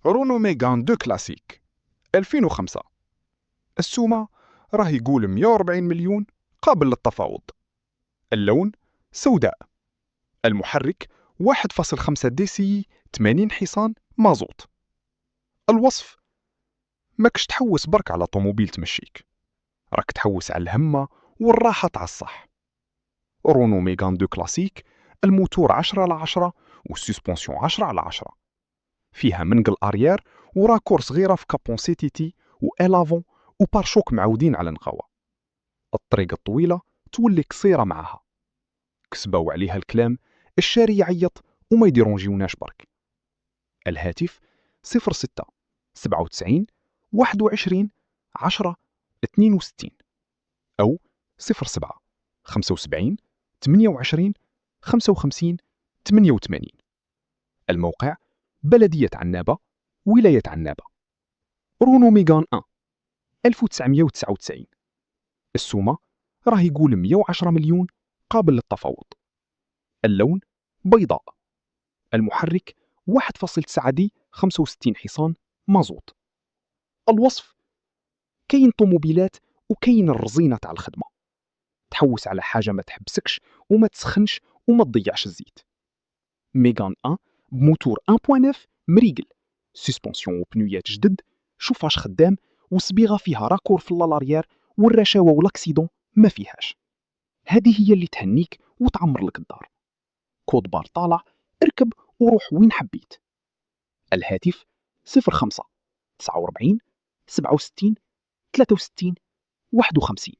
رونو ميغان 2 كلاسيك 2005. السومة راه يقول 140 مليون قابل للتفاوض. اللون سوداء. المحرك 1.5 دي سي 80 حصان مازوت. الوصف ماكش تحوس برك على طوموبيل تمشيك، راك تحوس على الهمة والراحة تاع الصح. رونو ميغان 2 كلاسيك، الموتور 10/10 والسسبونسيون 10/10. فيها منقل اريير وراكور صغيرة في كابون سي تي تي وإلافون وبارشوك معودين على نقاوة. الطريق الطويلة تولي قصيرة معاها. كسبوا عليها الكلام الشاري يعيط وما يديرونجيوناش برك. الهاتف 06 97 21 10 62 أو 07 75 28 55 88. الموقع بلدية عنابة، ولاية عنابة. رونو ميغان 1 1999. السومة راه يقول 110 مليون قابل للتفاوض. اللون بيضاء. المحرك 1.9 دي 65 حصان مازوت. الوصف كاين طوموبيلات وكاين الرزينة تاع الخدمة. تحوس على حاجة ما تحبسكش وما تسخنش وما تضيعش الزيت. ميغان 1 بموتور 1.9 مريقل، سسبونسيون وبنويات جدد، شوفاش خدام، وصبيغة فيها راكور في اللاريير، والرشاوة والاكسيدون ما فيهاش. هذه هي اللي تهنيك وتعمر لك الدار. كود بار طالع، اركب وروح وين حبيت. الهاتف 05 49 67 63 51.